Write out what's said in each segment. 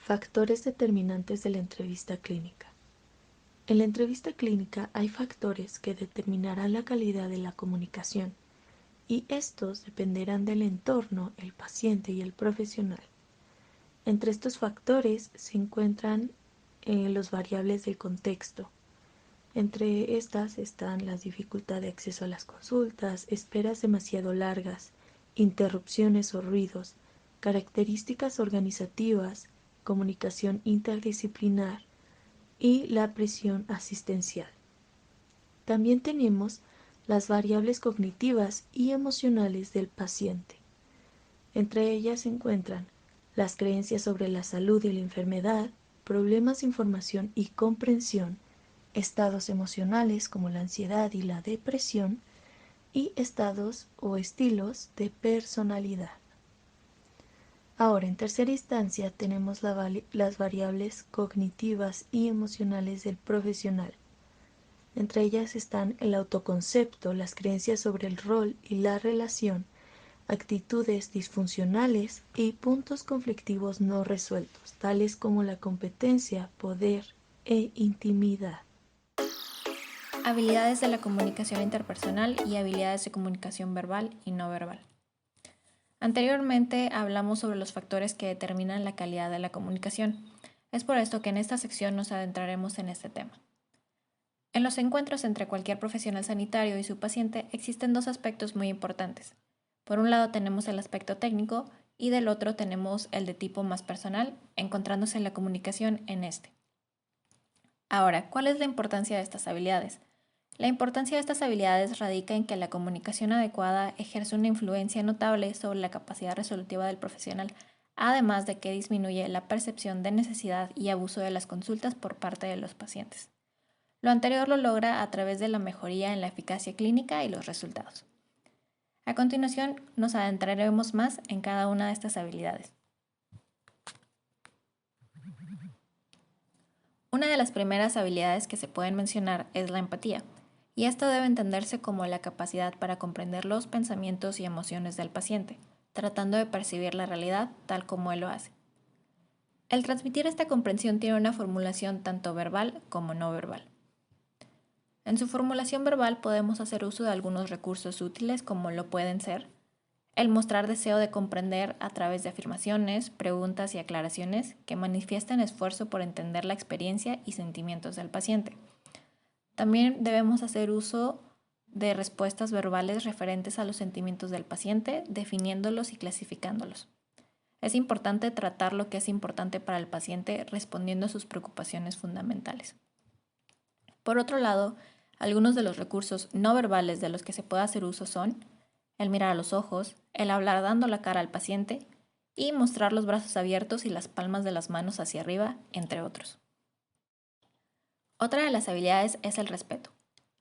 Factores determinantes de la entrevista clínica. En la entrevista clínica hay factores que determinarán la calidad de la comunicación y estos dependerán del entorno, el paciente y el profesional. Entre estos factores se encuentran los variables del contexto. Entre estas están la dificultad de acceso a las consultas, esperas demasiado largas, interrupciones o ruidos, características organizativas, comunicación interdisciplinar y la presión asistencial. También tenemos las variables cognitivas y emocionales del paciente. Entre ellas se encuentran las creencias sobre la salud y la enfermedad, problemas de información y comprensión, estados emocionales como la ansiedad y la depresión, y estados o estilos de personalidad. Ahora, en tercera instancia, tenemos las variables cognitivas y emocionales del profesional. Entre ellas están el autoconcepto, las creencias sobre el rol y la relación, actitudes disfuncionales y puntos conflictivos no resueltos, tales como la competencia, poder e intimidad. Habilidades de la comunicación interpersonal y habilidades de comunicación verbal y no verbal. Anteriormente hablamos sobre los factores que determinan la calidad de la comunicación. Es por esto que en esta sección nos adentraremos en este tema. En los encuentros entre cualquier profesional sanitario y su paciente existen dos aspectos muy importantes. Por un lado tenemos el aspecto técnico y del otro tenemos el de tipo más personal, encontrándose la comunicación en este. Ahora, ¿cuál es la importancia de estas habilidades? La importancia de estas habilidades radica en que la comunicación adecuada ejerce una influencia notable sobre la capacidad resolutiva del profesional, además de que disminuye la percepción de necesidad y abuso de las consultas por parte de los pacientes. Lo anterior lo logra a través de la mejoría en la eficacia clínica y los resultados. A continuación, nos adentraremos más en cada una de estas habilidades. Una de las primeras habilidades que se pueden mencionar es la empatía, y esto debe entenderse como la capacidad para comprender los pensamientos y emociones del paciente, tratando de percibir la realidad tal como él lo hace. El transmitir esta comprensión tiene una formulación tanto verbal como no verbal. En su formulación verbal podemos hacer uso de algunos recursos útiles como lo pueden ser el mostrar deseo de comprender a través de afirmaciones, preguntas y aclaraciones que manifiesten esfuerzo por entender la experiencia y sentimientos del paciente. También debemos hacer uso de respuestas verbales referentes a los sentimientos del paciente, definiéndolos y clasificándolos. Es importante tratar lo que es importante para el paciente respondiendo a sus preocupaciones fundamentales. Por otro lado, algunos de los recursos no verbales de los que se puede hacer uso son el mirar a los ojos, el hablar dando la cara al paciente y mostrar los brazos abiertos y las palmas de las manos hacia arriba, entre otros. Otra de las habilidades es el respeto.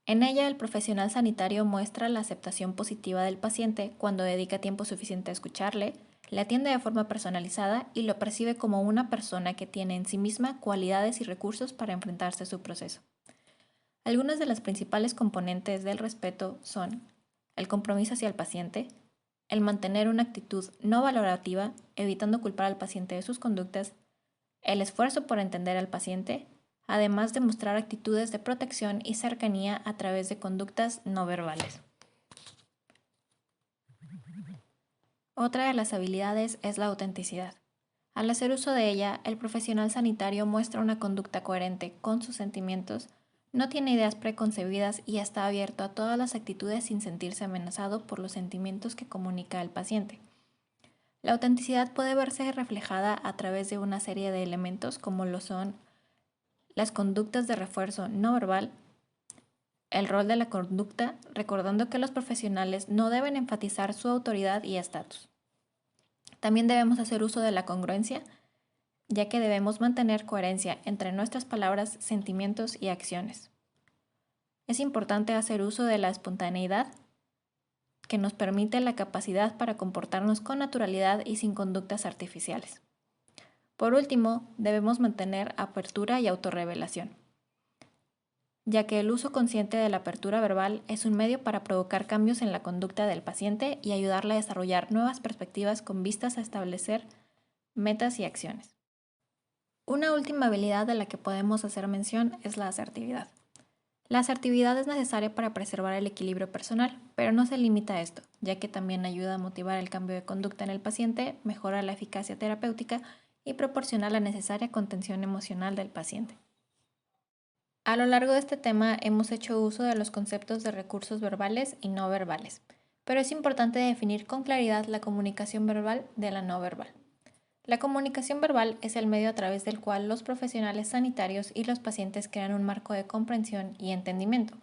En ella, el profesional sanitario muestra la aceptación positiva del paciente cuando dedica tiempo suficiente a escucharle, le atiende de forma personalizada y lo percibe como una persona que tiene en sí misma cualidades y recursos para enfrentarse a su proceso. Algunas de las principales componentes del respeto son el compromiso hacia el paciente, el mantener una actitud no valorativa, evitando culpar al paciente de sus conductas, el esfuerzo por entender al paciente, además de mostrar actitudes de protección y cercanía a través de conductas no verbales. Otra de las habilidades es la autenticidad. Al hacer uso de ella, el profesional sanitario muestra una conducta coherente con sus sentimientos, no tiene ideas preconcebidas y está abierto a todas las actitudes sin sentirse amenazado por los sentimientos que comunica al paciente. La autenticidad puede verse reflejada a través de una serie de elementos como lo son las conductas de refuerzo no verbal, el rol de la conducta, recordando que los profesionales no deben enfatizar su autoridad y estatus. También debemos hacer uso de la congruencia, ya que debemos mantener coherencia entre nuestras palabras, sentimientos y acciones. Es importante hacer uso de la espontaneidad, que nos permite la capacidad para comportarnos con naturalidad y sin conductas artificiales. Por último, debemos mantener apertura y autorrevelación, ya que el uso consciente de la apertura verbal es un medio para provocar cambios en la conducta del paciente y ayudarle a desarrollar nuevas perspectivas con vistas a establecer metas y acciones. Una última habilidad de la que podemos hacer mención es la asertividad. La asertividad es necesaria para preservar el equilibrio personal, pero no se limita a esto, ya que también ayuda a motivar el cambio de conducta en el paciente, mejora la eficacia terapéutica y proporciona la necesaria contención emocional del paciente. A lo largo de este tema hemos hecho uso de los conceptos de recursos verbales y no verbales, pero es importante definir con claridad la comunicación verbal de la no verbal. La comunicación verbal es el medio a través del cual los profesionales sanitarios y los pacientes crean un marco de comprensión y entendimiento.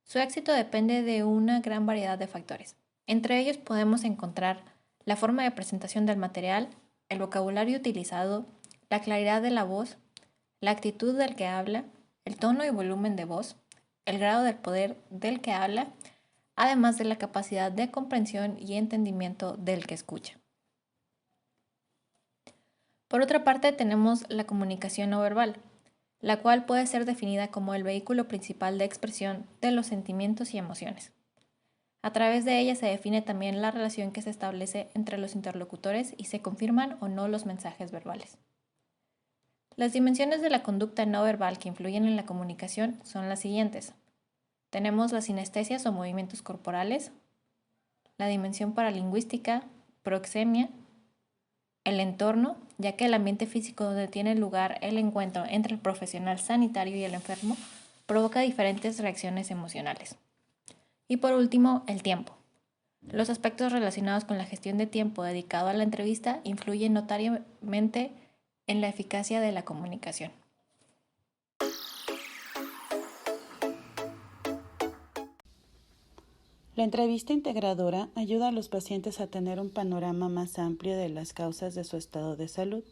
Su éxito depende de una gran variedad de factores. Entre ellos podemos encontrar la forma de presentación del material, el vocabulario utilizado, la claridad de la voz, la actitud del que habla, el tono y volumen de voz, el grado del poder del que habla, además de la capacidad de comprensión y entendimiento del que escucha. Por otra parte, tenemos la comunicación no verbal, la cual puede ser definida como el vehículo principal de expresión de los sentimientos y emociones. A través de ella se define también la relación que se establece entre los interlocutores y se confirman o no los mensajes verbales. Las dimensiones de la conducta no verbal que influyen en la comunicación son las siguientes. Tenemos las sinestesias o movimientos corporales, la dimensión paralingüística, proxemia, el entorno, ya que el ambiente físico donde tiene lugar el encuentro entre el profesional sanitario y el enfermo provoca diferentes reacciones emocionales. Y por último, el tiempo. Los aspectos relacionados con la gestión de tiempo dedicado a la entrevista influyen notariamente en la eficacia de la comunicación. La entrevista integradora ayuda a los pacientes a tener un panorama más amplio de las causas de su estado de salud.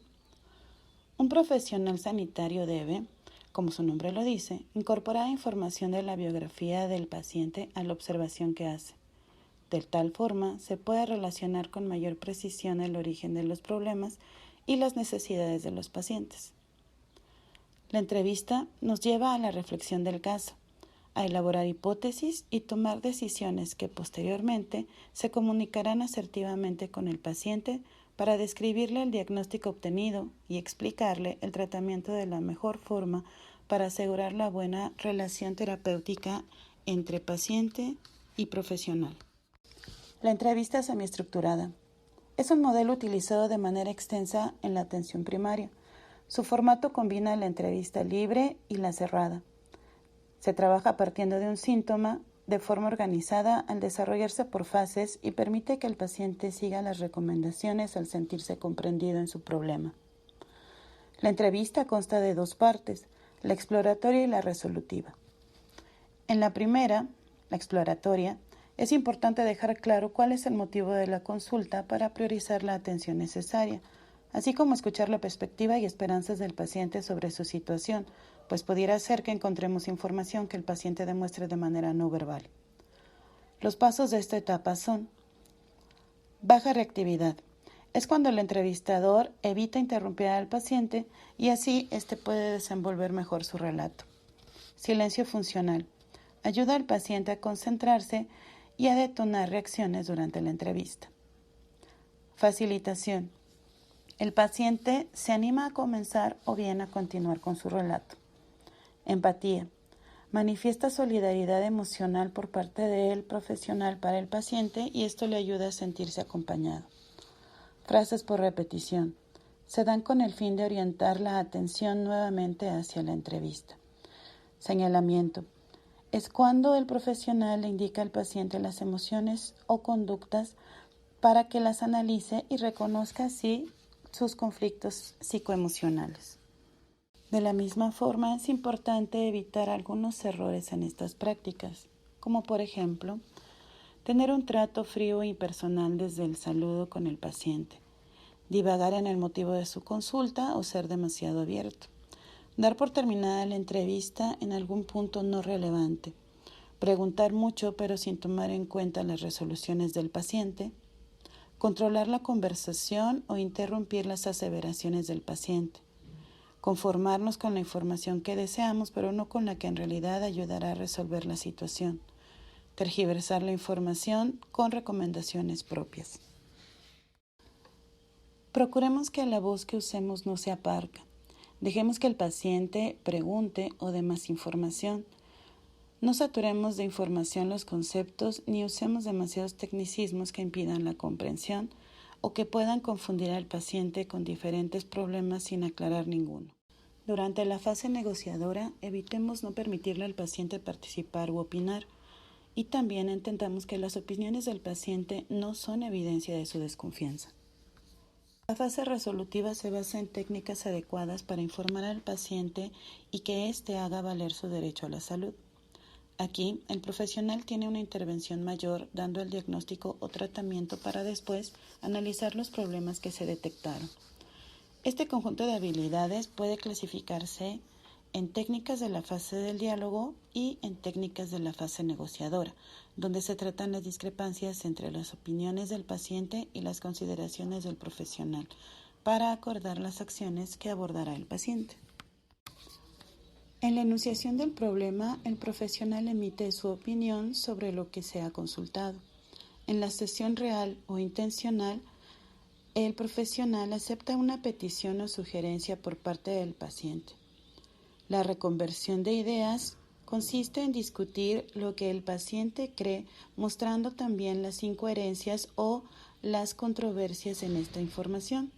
Un profesional sanitario debe, como su nombre lo dice, incorporar información de la biografía del paciente a la observación que hace. De tal forma, se puede relacionar con mayor precisión el origen de los problemas y las necesidades de los pacientes. La entrevista nos lleva a la reflexión del caso, a elaborar hipótesis y tomar decisiones que posteriormente se comunicarán asertivamente con el paciente para describirle el diagnóstico obtenido y explicarle el tratamiento de la mejor forma para asegurar la buena relación terapéutica entre paciente y profesional. La entrevista semiestructurada es un modelo utilizado de manera extensa en la atención primaria. Su formato combina la entrevista libre y la cerrada. Se trabaja partiendo de un síntoma de forma organizada al desarrollarse por fases y permite que el paciente siga las recomendaciones al sentirse comprendido en su problema. La entrevista consta de dos partes, la exploratoria y la resolutiva. En la primera, la exploratoria, es importante dejar claro cuál es el motivo de la consulta para priorizar la atención necesaria, así como escuchar la perspectiva y esperanzas del paciente sobre su situación, pues pudiera ser que encontremos información que el paciente demuestre de manera no verbal. Los pasos de esta etapa son: baja reactividad. Es cuando el entrevistador evita interrumpir al paciente y así éste puede desenvolver mejor su relato. Silencio funcional. Ayuda al paciente a concentrarse y a detonar reacciones durante la entrevista. Facilitación. El paciente se anima a comenzar o bien a continuar con su relato. Empatía. Manifiesta solidaridad emocional por parte del profesional para el paciente y esto le ayuda a sentirse acompañado. Frases por repetición. Se dan con el fin de orientar la atención nuevamente hacia la entrevista. Señalamiento. Es cuando el profesional le indica al paciente las emociones o conductas para que las analice y reconozca así sus conflictos psicoemocionales. De la misma forma, es importante evitar algunos errores en estas prácticas, como por ejemplo, tener un trato frío y personal desde el saludo con el paciente, divagar en el motivo de su consulta o ser demasiado abierto, dar por terminada la entrevista en algún punto no relevante, preguntar mucho pero sin tomar en cuenta las resoluciones del paciente, controlar la conversación o interrumpir las aseveraciones del paciente, conformarnos con la información que deseamos pero no con la que en realidad ayudará a resolver la situación, tergiversar la información con recomendaciones propias. Procuremos que la voz que usemos no sea parca, Dejemos que el paciente pregunte o dé más información. No saturemos de información los conceptos ni usemos demasiados tecnicismos que impidan la comprensión o que puedan confundir al paciente con diferentes problemas sin aclarar ninguno. Durante la fase negociadora, evitemos no permitirle al paciente participar u opinar y también entendamos que las opiniones del paciente no son evidencia de su desconfianza. La fase resolutiva se basa en técnicas adecuadas para informar al paciente y que éste haga valer su derecho a la salud. Aquí, el profesional tiene una intervención mayor dando el diagnóstico o tratamiento para después analizar los problemas que se detectaron. Este conjunto de habilidades puede clasificarse en técnicas de la fase del diálogo y en técnicas de la fase negociadora, donde se tratan las discrepancias entre las opiniones del paciente y las consideraciones del profesional para acordar las acciones que abordará el paciente. En la enunciación del problema, el profesional emite su opinión sobre lo que se ha consultado. En la sesión real o intencional, el profesional acepta una petición o sugerencia por parte del paciente. La reconversión de ideas consiste en discutir lo que el paciente cree, mostrando también las incoherencias o las controversias en esta información.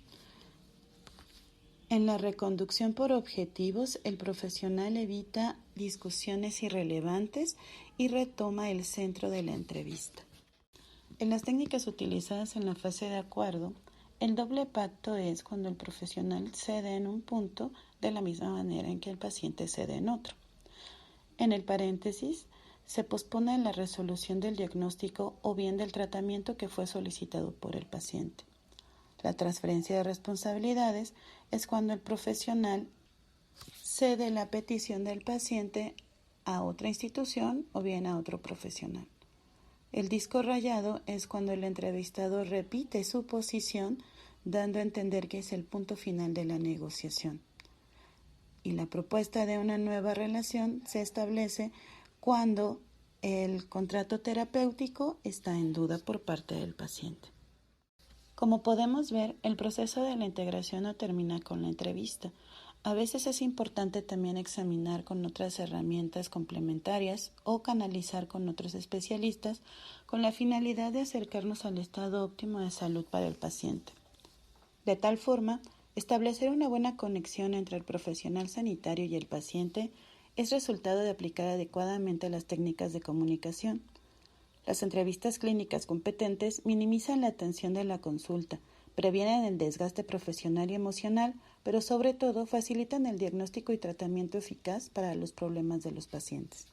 En la reconducción por objetivos, el profesional evita discusiones irrelevantes y retoma el centro de la entrevista. En las técnicas utilizadas en la fase de acuerdo, el doble pacto es cuando el profesional cede en un punto de la misma manera en que el paciente cede en otro. En el paréntesis, se pospone la resolución del diagnóstico o bien del tratamiento que fue solicitado por el paciente. La transferencia de responsabilidades es cuando el profesional cede la petición del paciente a otra institución o bien a otro profesional. El disco rayado es cuando el entrevistador repite su posición, dando a entender que es el punto final de la negociación. Y la propuesta de una nueva relación se establece cuando el contrato terapéutico está en duda por parte del paciente. Como podemos ver, el proceso de la integración no termina con la entrevista. A veces es importante también examinar con otras herramientas complementarias o canalizar con otros especialistas con la finalidad de acercarnos al estado óptimo de salud para el paciente. De tal forma, establecer una buena conexión entre el profesional sanitario y el paciente es resultado de aplicar adecuadamente las técnicas de comunicación. Las entrevistas clínicas competentes minimizan la tensión de la consulta, previenen el desgaste profesional y emocional, pero sobre todo facilitan el diagnóstico y tratamiento eficaz para los problemas de los pacientes.